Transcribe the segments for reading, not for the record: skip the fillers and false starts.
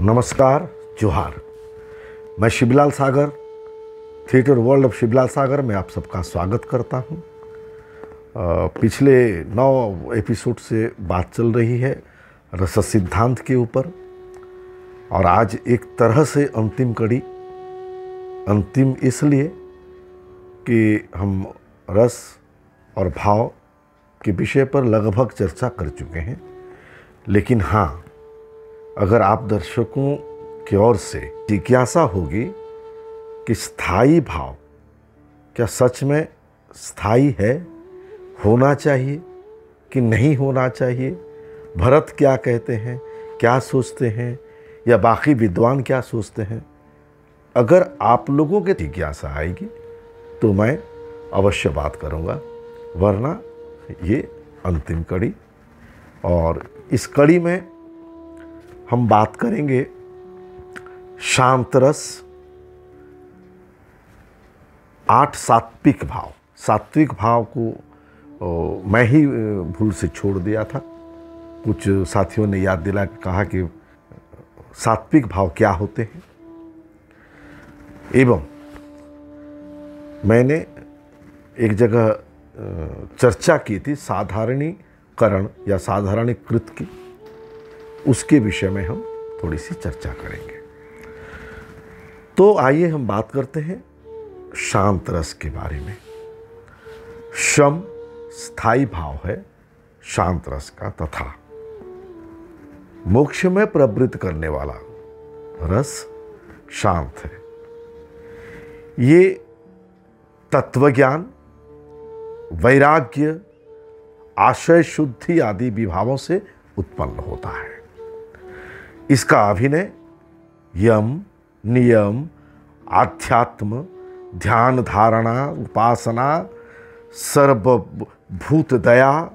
नमस्कार, जोहार। मैं शिवलाल सागर, थिएटर वर्ल्ड ऑफ शिवलाल सागर में आप सबका स्वागत करता हूं। पिछले 9 एपिसोड से बात चल रही है रस सिद्धांत के ऊपर, और आज एक तरह से अंतिम कड़ी। अंतिम इसलिए कि हम रस और भाव के विषय पर लगभग चर्चा कर चुके हैं, लेकिन हाँ, अगर आप दर्शकों की ओर से जिज्ञासा होगी कि स्थायी भाव क्या सच में स्थायी है, होना चाहिए कि नहीं होना चाहिए, भरत क्या कहते हैं, क्या सोचते हैं, या बाकी विद्वान क्या सोचते हैं, अगर आप लोगों के जिज्ञासा आएगी तो मैं अवश्य बात करूँगा, वरना ये अंतिम कड़ी। और इस कड़ी में हम बात करेंगे शांत रस, 8 सात्विक भाव। सात्विक भाव को मैं ही भूल से छोड़ दिया था। कुछ साथियों ने याद दिला के कहा कि सात्विक भाव क्या होते हैं, एवं मैंने एक जगह चर्चा की थी साधारणीकरण या साधारणीकृत की, उसके विषय में हम थोड़ी सी चर्चा करेंगे। तो आइए हम बात करते हैं शांत रस के बारे में। शम स्थायी भाव है शांत रस का, तथा मोक्ष में प्रवृत्त करने वाला रस शांत है। ये तत्वज्ञान, वैराग्य, आशय शुद्धि आदि विभावों से उत्पन्न होता है। इसका अभिनय यम, नियम, आध्यात्म, ध्यान धारणा, उपासना, सर्वभूत दया,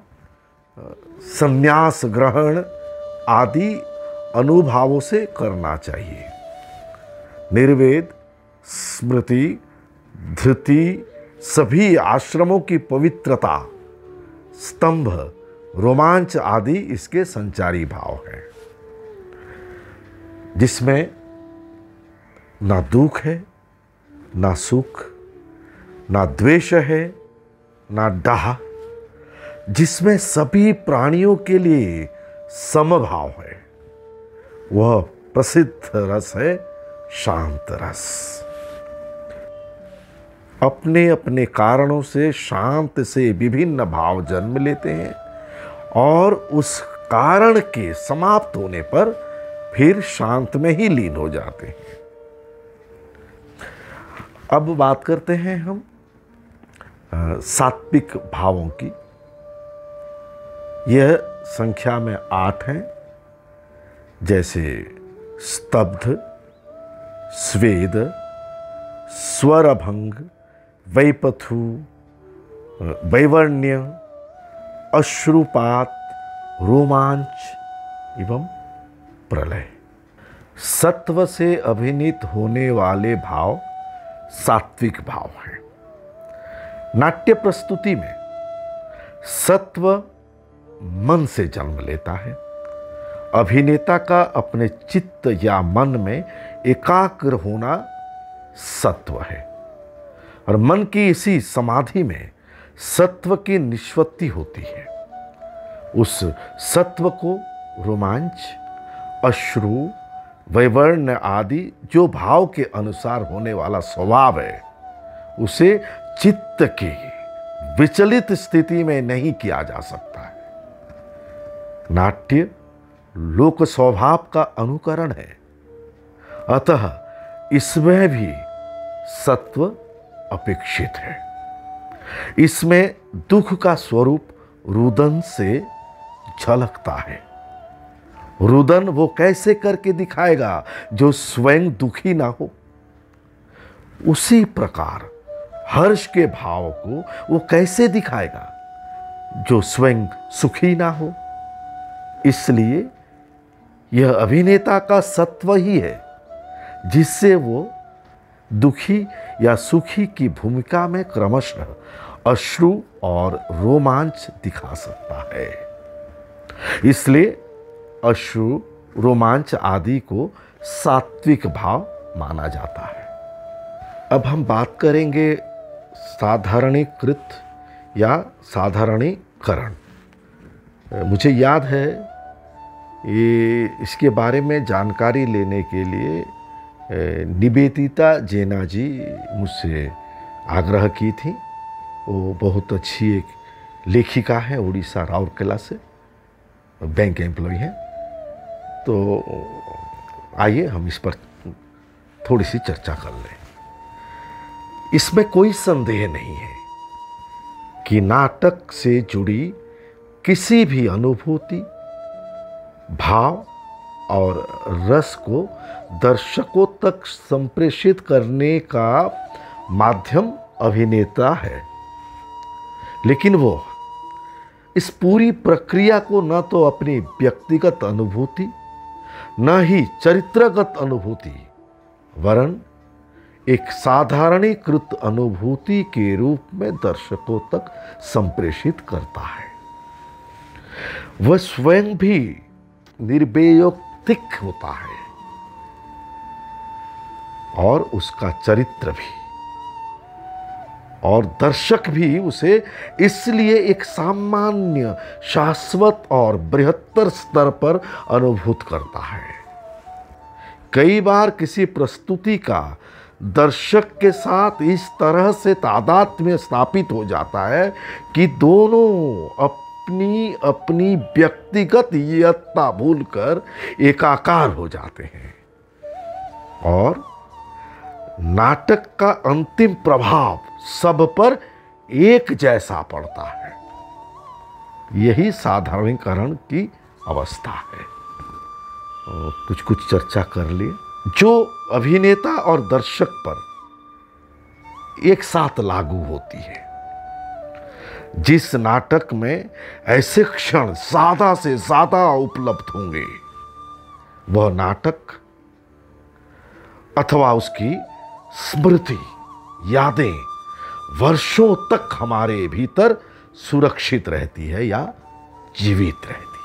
संन्यास ग्रहण आदि अनुभावों से करना चाहिए। निर्वेद, स्मृति, धृति सभी आश्रमों की पवित्रता, स्तंभ, रोमांच आदि इसके संचारी भाव हैं, जिसमें ना दुख है, ना सुख, ना द्वेष है, ना डाह, जिसमें सभी प्राणियों के लिए समभाव है। वह प्रसिद्ध रस है शांत रस। अपने अपने कारणों से शांत से विभिन्न भाव जन्म लेते हैं, और उस कारण के समाप्त होने पर फिर शांत में ही लीन हो जाते हैं। अब बात करते हैं हम सात्विक भावों की। यह संख्या में 8 हैं, जैसे स्तब्ध, स्वेद, स्वरभंग, वैपथु, वैवर्ण्य, अश्रुपात, रोमांच एवं प्रलय। सत्व से अभिनीत होने वाले भाव सात्विक भाव हैं। नाट्य प्रस्तुति में सत्व मन से जन्म लेता है। अभिनेता का अपने चित्त या मन में एकाग्र होना सत्व है, और मन की इसी समाधि में सत्व की निष्पत्ति होती है। उस सत्व को रोमांच, अश्रु, वैवर्ण्य आदि जो भाव के अनुसार होने वाला स्वभाव है, उसे चित्त की विचलित स्थिति में नहीं किया जा सकता है। नाट्य लोक स्वभाव का अनुकरण है, अतः इसमें भी सत्व अपेक्षित है। इसमें दुख का स्वरूप रुदन से झलकता है। रुदन वो कैसे करके दिखाएगा जो स्वयं दुखी ना हो। उसी प्रकार हर्ष के भाव को वो कैसे दिखाएगा जो स्वयं सुखी ना हो। इसलिए यह अभिनेता का सत्व ही है, जिससे वो दुखी या सुखी की भूमिका में क्रमशः अश्रु और रोमांच दिखा सकता है। इसलिए अश्रु, रोमांच आदि को सात्विक भाव माना जाता है। अब हम बात करेंगे साधारणीकृत या साधारणीकरण। मुझे याद है ये इसके बारे में जानकारी लेने के लिए निवेदिता जैना जी मुझसे आग्रह की थी। वो बहुत अच्छी एक लेखिका है, उड़ीसा राउरकेला से, बैंक एम्प्लॉय हैं। तो आइए हम इस पर थोड़ी सी चर्चा कर लें। इसमें कोई संदेह नहीं है कि नाटक से जुड़ी किसी भी अनुभूति, भाव और रस को दर्शकों तक संप्रेषित करने का माध्यम अभिनेता है, लेकिन वो इस पूरी प्रक्रिया को न तो अपनी व्यक्तिगत अनुभूति, न ही चरित्रगत अनुभूति, वरन एक साधारणीकृत अनुभूति के रूप में दर्शकों तक संप्रेषित करता है। वह स्वयं भी निर्व्यक्तिक होता है और उसका चरित्र भी, और दर्शक भी उसे इसलिए एक सामान्य, शाश्वत और बृहत्तर स्तर पर अनुभूत करता है। कई बार किसी प्रस्तुति का दर्शक के साथ इस तरह से तादात्म्य स्थापित हो जाता है कि दोनों अपनी अपनी व्यक्तिगत यत्ता भूलकर एकाकार हो जाते हैं और नाटक का अंतिम प्रभाव सब पर एक जैसा पड़ता है। यही साधारणीकरण की अवस्था है। कुछ कुछ चर्चा कर लिए। जो अभिनेता और दर्शक पर एक साथ लागू होती है। जिस नाटक में ऐसे क्षण ज्यादा से ज्यादा उपलब्ध होंगे, वह नाटक अथवा उसकी स्मृति, यादें वर्षों तक हमारे भीतर सुरक्षित रहती है या जीवित रहती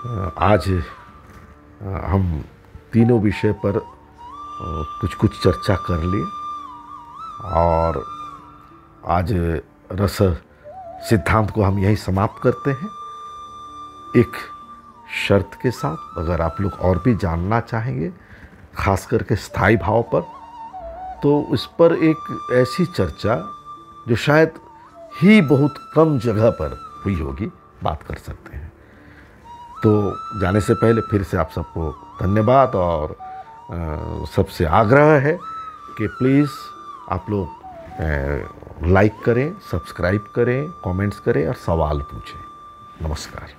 है। आज हम तीनों विषय पर कुछ कुछ चर्चा कर लिए और आज रस सिद्धांत को हम यही समाप्त करते हैं। एक शर्त के साथ, अगर आप लोग और भी जानना चाहेंगे, खास करके स्थायी भाव पर, तो इस पर एक ऐसी चर्चा जो शायद ही बहुत कम जगह पर हुई होगी, बात कर सकते हैं। तो जाने से पहले फिर से आप सबको धन्यवाद और सबसे आग्रह है कि प्लीज़ आप लोग लाइक करें, सब्सक्राइब करें, कमेंट्स करें और सवाल पूछें। नमस्कार।